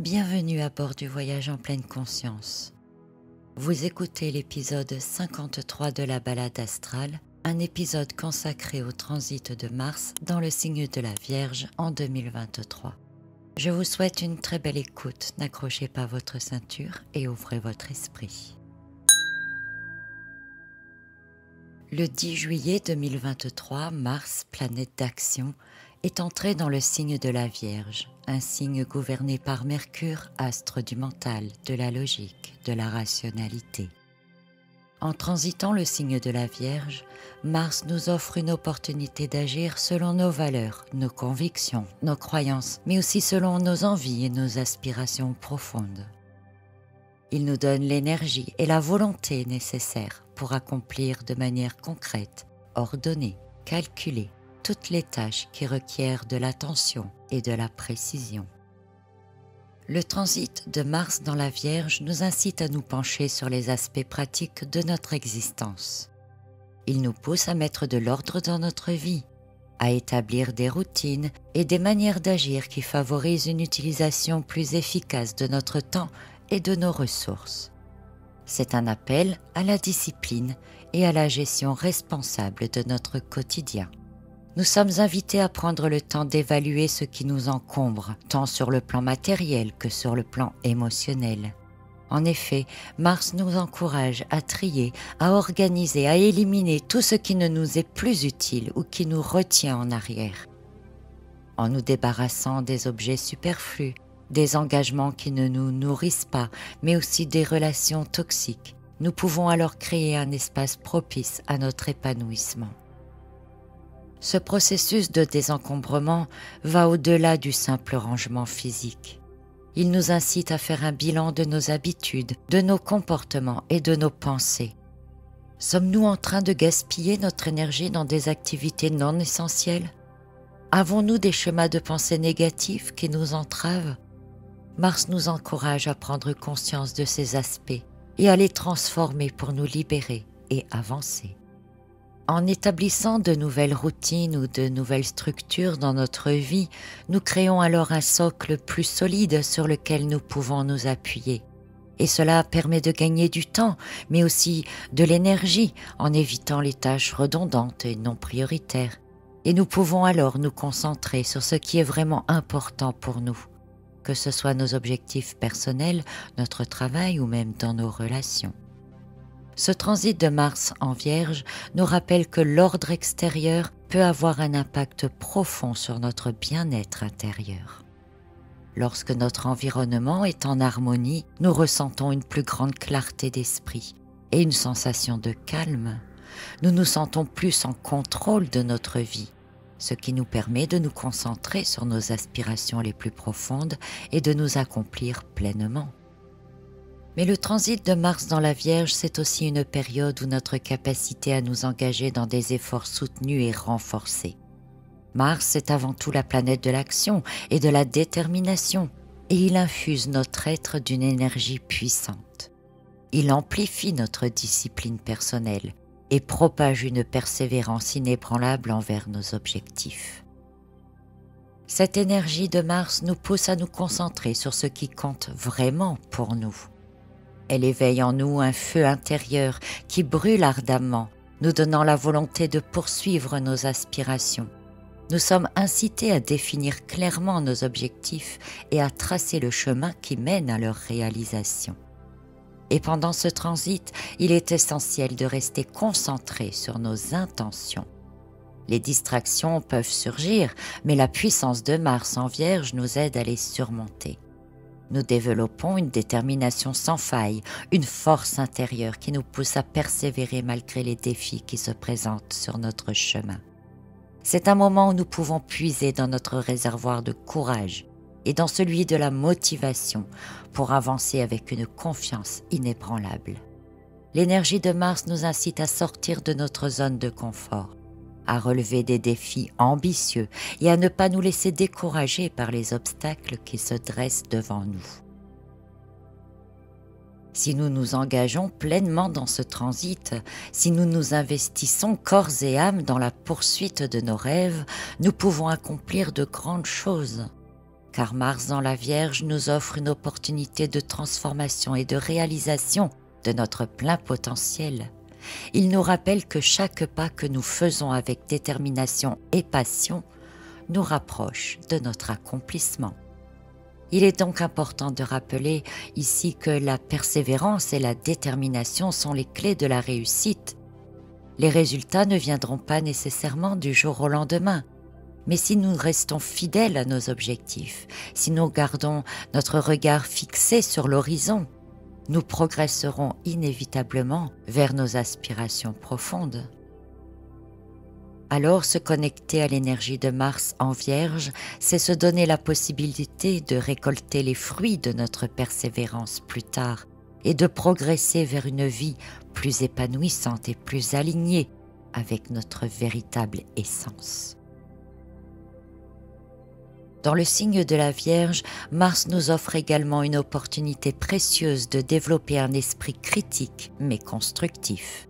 Bienvenue à bord du voyage en pleine conscience. Vous écoutez l'épisode 53 de la balade astrale, un épisode consacré au transit de Mars dans le signe de la Vierge en 2023. Je vous souhaite une très belle écoute, n'accrochez pas votre ceinture et ouvrez votre esprit. Le 10 juillet 2023, Mars, planète d'action, est entré dans le signe de la Vierge, un signe gouverné par Mercure, astre du mental, de la logique, de la rationalité. En transitant le signe de la Vierge, Mars nous offre une opportunité d'agir selon nos valeurs, nos convictions, nos croyances, mais aussi selon nos envies et nos aspirations profondes. Il nous donne l'énergie et la volonté nécessaires pour accomplir de manière concrète, ordonnée, calculée, toutes les tâches qui requièrent de l'attention et de la précision. Le transit de Mars dans la Vierge nous incite à nous pencher sur les aspects pratiques de notre existence. Il nous pousse à mettre de l'ordre dans notre vie, à établir des routines et des manières d'agir qui favorisent une utilisation plus efficace de notre temps et de nos ressources. C'est un appel à la discipline et à la gestion responsable de notre quotidien. Nous sommes invités à prendre le temps d'évaluer ce qui nous encombre, tant sur le plan matériel que sur le plan émotionnel. En effet, Mars nous encourage à trier, à organiser, à éliminer tout ce qui ne nous est plus utile ou qui nous retient en arrière. En nous débarrassant des objets superflus, des engagements qui ne nous nourrissent pas, mais aussi des relations toxiques, nous pouvons alors créer un espace propice à notre épanouissement. Ce processus de désencombrement va au-delà du simple rangement physique. Il nous incite à faire un bilan de nos habitudes, de nos comportements et de nos pensées. Sommes-nous en train de gaspiller notre énergie dans des activités non essentielles? Avons-nous des schémas de pensée négatifs qui nous entravent? Mars nous encourage à prendre conscience de ces aspects et à les transformer pour nous libérer et avancer. En établissant de nouvelles routines ou de nouvelles structures dans notre vie, nous créons alors un socle plus solide sur lequel nous pouvons nous appuyer. Et cela permet de gagner du temps, mais aussi de l'énergie en évitant les tâches redondantes et non prioritaires. Et nous pouvons alors nous concentrer sur ce qui est vraiment important pour nous, que ce soit nos objectifs personnels, notre travail ou même dans nos relations. Ce transit de Mars en Vierge nous rappelle que l'ordre extérieur peut avoir un impact profond sur notre bien-être intérieur. Lorsque notre environnement est en harmonie, nous ressentons une plus grande clarté d'esprit et une sensation de calme. Nous nous sentons plus en contrôle de notre vie, ce qui nous permet de nous concentrer sur nos aspirations les plus profondes et de nous accomplir pleinement. Mais le transit de Mars dans la Vierge, c'est aussi une période où notre capacité à nous engager dans des efforts soutenus est renforcée. Mars est avant tout la planète de l'action et de la détermination, et il infuse notre être d'une énergie puissante. Il amplifie notre discipline personnelle et propage une persévérance inébranlable envers nos objectifs. Cette énergie de Mars nous pousse à nous concentrer sur ce qui compte vraiment pour nous. Elle éveille en nous un feu intérieur qui brûle ardemment, nous donnant la volonté de poursuivre nos aspirations. Nous sommes incités à définir clairement nos objectifs et à tracer le chemin qui mène à leur réalisation. Et pendant ce transit, il est essentiel de rester concentré sur nos intentions. Les distractions peuvent surgir, mais la puissance de Mars en Vierge nous aide à les surmonter. Nous développons une détermination sans faille, une force intérieure qui nous pousse à persévérer malgré les défis qui se présentent sur notre chemin. C'est un moment où nous pouvons puiser dans notre réservoir de courage et dans celui de la motivation pour avancer avec une confiance inébranlable. L'énergie de Mars nous incite à sortir de notre zone de confort, à relever des défis ambitieux et à ne pas nous laisser décourager par les obstacles qui se dressent devant nous. Si nous nous engageons pleinement dans ce transit, si nous nous investissons corps et âme dans la poursuite de nos rêves, nous pouvons accomplir de grandes choses. car Mars dans la Vierge nous offre une opportunité de transformation et de réalisation de notre plein potentiel. Il nous rappelle que chaque pas que nous faisons avec détermination et passion nous rapproche de notre accomplissement. Il est donc important de rappeler ici que la persévérance et la détermination sont les clés de la réussite. Les résultats ne viendront pas nécessairement du jour au lendemain, mais si nous restons fidèles à nos objectifs, si nous gardons notre regard fixé sur l'horizon, nous progresserons inévitablement vers nos aspirations profondes. Alors, se connecter à l'énergie de Mars en Vierge, c'est se donner la possibilité de récolter les fruits de notre persévérance plus tard et de progresser vers une vie plus épanouissante et plus alignée avec notre véritable essence. Dans le signe de la Vierge, Mars nous offre également une opportunité précieuse de développer un esprit critique mais constructif.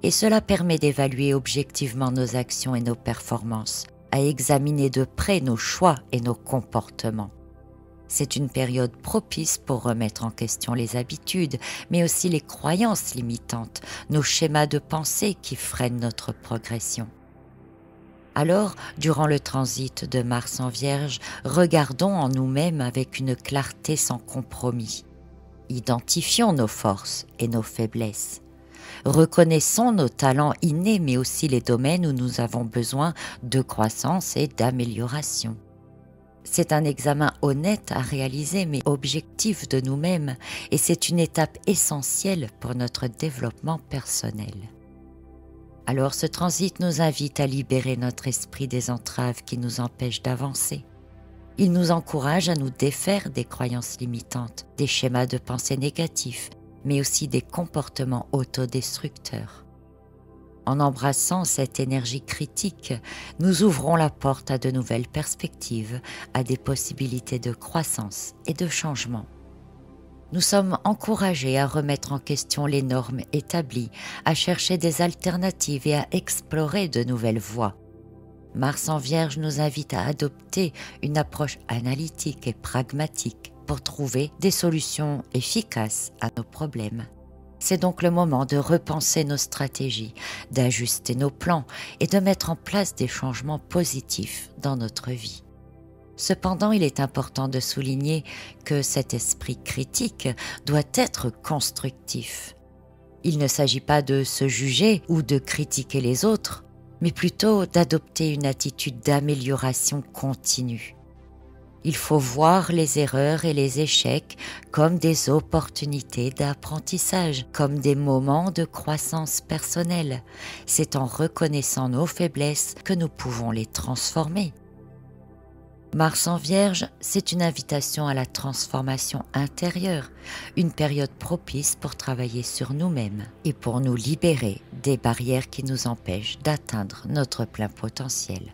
Et cela permet d'évaluer objectivement nos actions et nos performances, à examiner de près nos choix et nos comportements. C'est une période propice pour remettre en question les habitudes, mais aussi les croyances limitantes, nos schémas de pensée qui freinent notre progression. Alors, durant le transit de Mars en Vierge, regardons en nous-mêmes avec une clarté sans compromis. Identifions nos forces et nos faiblesses. Reconnaissons nos talents innés, mais aussi les domaines où nous avons besoin de croissance et d'amélioration. C'est un examen honnête à réaliser, mais objectif de nous-mêmes, et c'est une étape essentielle pour notre développement personnel. Alors ce transit nous invite à libérer notre esprit des entraves qui nous empêchent d'avancer. Il nous encourage à nous défaire des croyances limitantes, des schémas de pensée négatifs, mais aussi des comportements autodestructeurs. En embrassant cette énergie critique, nous ouvrons la porte à de nouvelles perspectives, à des possibilités de croissance et de changement. Nous sommes encouragés à remettre en question les normes établies, à chercher des alternatives et à explorer de nouvelles voies. Mars en Vierge nous invite à adopter une approche analytique et pragmatique pour trouver des solutions efficaces à nos problèmes. C'est donc le moment de repenser nos stratégies, d'ajuster nos plans et de mettre en place des changements positifs dans notre vie. Cependant, il est important de souligner que cet esprit critique doit être constructif. Il ne s'agit pas de se juger ou de critiquer les autres, mais plutôt d'adopter une attitude d'amélioration continue. Il faut voir les erreurs et les échecs comme des opportunités d'apprentissage, comme des moments de croissance personnelle. C'est en reconnaissant nos faiblesses que nous pouvons les transformer. Mars en Vierge, c'est une invitation à la transformation intérieure, une période propice pour travailler sur nous-mêmes et pour nous libérer des barrières qui nous empêchent d'atteindre notre plein potentiel.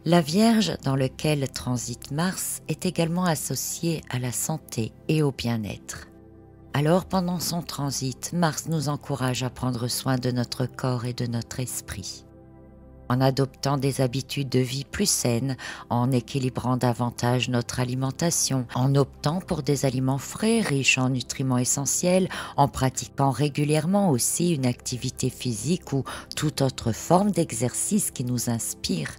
La Vierge dans lequel transite Mars est également associée à la santé et au bien-être. Alors pendant son transit, Mars nous encourage à prendre soin de notre corps et de notre esprit. En adoptant des habitudes de vie plus saines, en équilibrant davantage notre alimentation, en optant pour des aliments frais, riches en nutriments essentiels, en pratiquant régulièrement aussi une activité physique ou toute autre forme d'exercice qui nous inspire.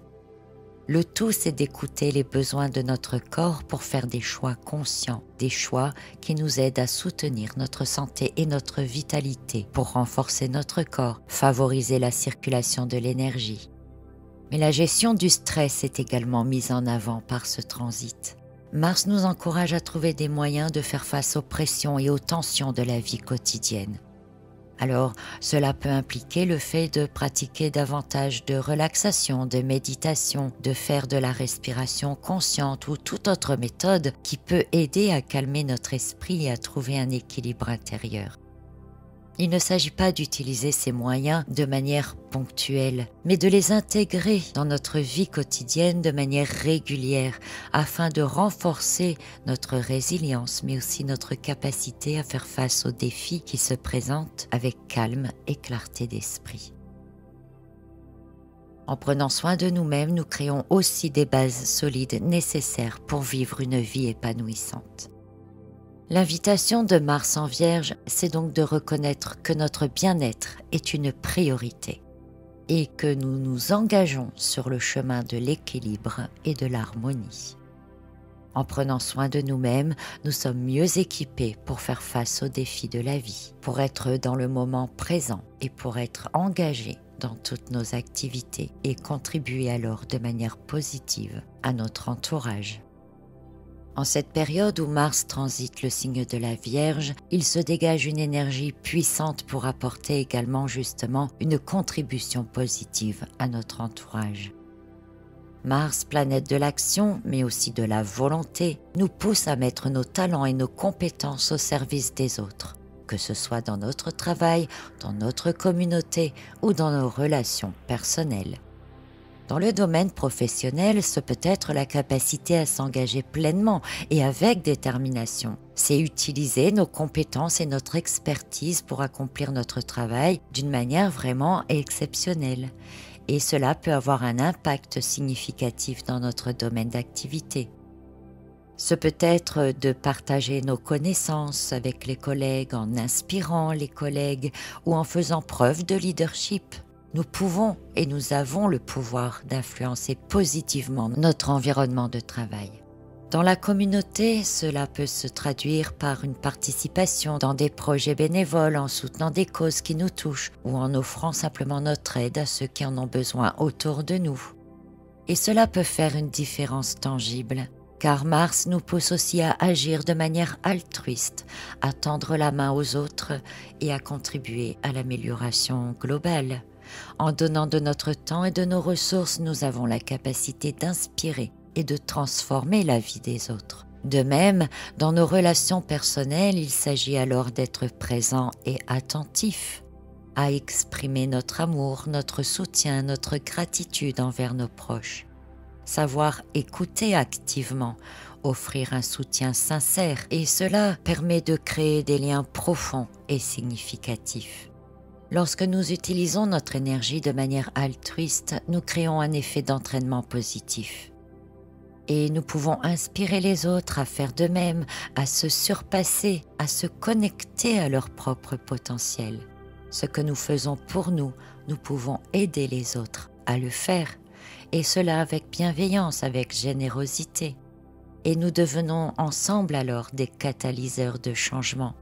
Le tout, c'est d'écouter les besoins de notre corps pour faire des choix conscients, des choix qui nous aident à soutenir notre santé et notre vitalité, pour renforcer notre corps, favoriser la circulation de l'énergie. Mais la gestion du stress est également mise en avant par ce transit. Mars nous encourage à trouver des moyens de faire face aux pressions et aux tensions de la vie quotidienne. Alors, cela peut impliquer le fait de pratiquer davantage de relaxation, de méditation, de faire de la respiration consciente ou toute autre méthode qui peut aider à calmer notre esprit et à trouver un équilibre intérieur. Il ne s'agit pas d'utiliser ces moyens de manière ponctuelle, mais de les intégrer dans notre vie quotidienne de manière régulière afin de renforcer notre résilience, mais aussi notre capacité à faire face aux défis qui se présentent avec calme et clarté d'esprit. En prenant soin de nous-mêmes, nous créons aussi des bases solides nécessaires pour vivre une vie épanouissante. L'invitation de Mars en Vierge, c'est donc de reconnaître que notre bien-être est une priorité et que nous nous engageons sur le chemin de l'équilibre et de l'harmonie. En prenant soin de nous-mêmes, nous sommes mieux équipés pour faire face aux défis de la vie, pour être dans le moment présent et pour être engagés dans toutes nos activités et contribuer alors de manière positive à notre entourage. En cette période où Mars transite le signe de la Vierge, il se dégage une énergie puissante pour apporter également justement une contribution positive à notre entourage. Mars, planète de l'action, mais aussi de la volonté, nous pousse à mettre nos talents et nos compétences au service des autres, que ce soit dans notre travail, dans notre communauté ou dans nos relations personnelles. Dans le domaine professionnel, ce peut être la capacité à s'engager pleinement et avec détermination. C'est utiliser nos compétences et notre expertise pour accomplir notre travail d'une manière vraiment exceptionnelle. Et cela peut avoir un impact significatif dans notre domaine d'activité. Ce peut être de partager nos connaissances avec les collègues en inspirant les collègues ou en faisant preuve de leadership. Nous pouvons et nous avons le pouvoir d'influencer positivement notre environnement de travail. Dans la communauté, cela peut se traduire par une participation dans des projets bénévoles en soutenant des causes qui nous touchent ou en offrant simplement notre aide à ceux qui en ont besoin autour de nous. Et cela peut faire une différence tangible, car Mars nous pousse aussi à agir de manière altruiste, à tendre la main aux autres et à contribuer à l'amélioration globale. En donnant de notre temps et de nos ressources, nous avons la capacité d'inspirer et de transformer la vie des autres. De même, dans nos relations personnelles, il s'agit alors d'être présent et attentif, à exprimer notre amour, notre soutien, notre gratitude envers nos proches. Savoir écouter activement, offrir un soutien sincère, et cela permet de créer des liens profonds et significatifs. Lorsque nous utilisons notre énergie de manière altruiste, nous créons un effet d'entraînement positif. Et nous pouvons inspirer les autres à faire de même, à se surpasser, à se connecter à leur propre potentiel. Ce que nous faisons pour nous, nous pouvons aider les autres à le faire, et cela avec bienveillance, avec générosité. Et nous devenons ensemble alors des catalyseurs de changement.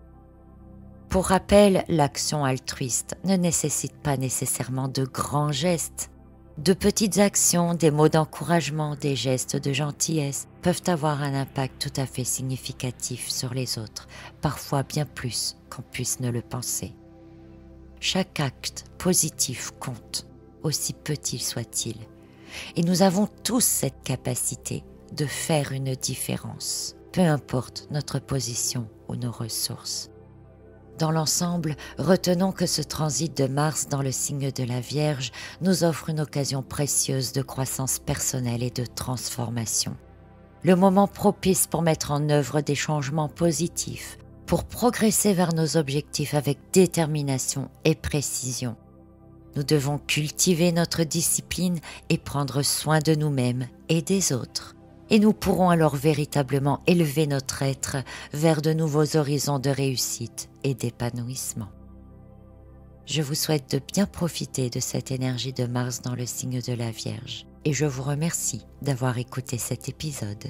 Pour rappel, l'action altruiste ne nécessite pas nécessairement de grands gestes. De petites actions, des mots d'encouragement, des gestes de gentillesse peuvent avoir un impact tout à fait significatif sur les autres, parfois bien plus qu'on puisse ne le penser. Chaque acte positif compte, aussi petit soit-il, et nous avons tous cette capacité de faire une différence, peu importe notre position ou nos ressources. Dans l'ensemble, retenons que ce transit de Mars dans le signe de la Vierge nous offre une occasion précieuse de croissance personnelle et de transformation. Le moment propice pour mettre en œuvre des changements positifs, pour progresser vers nos objectifs avec détermination et précision. Nous devons cultiver notre discipline et prendre soin de nous-mêmes et des autres. Et nous pourrons alors véritablement élever notre être vers de nouveaux horizons de réussite et d'épanouissement. Je vous souhaite de bien profiter de cette énergie de Mars dans le signe de la Vierge et je vous remercie d'avoir écouté cet épisode.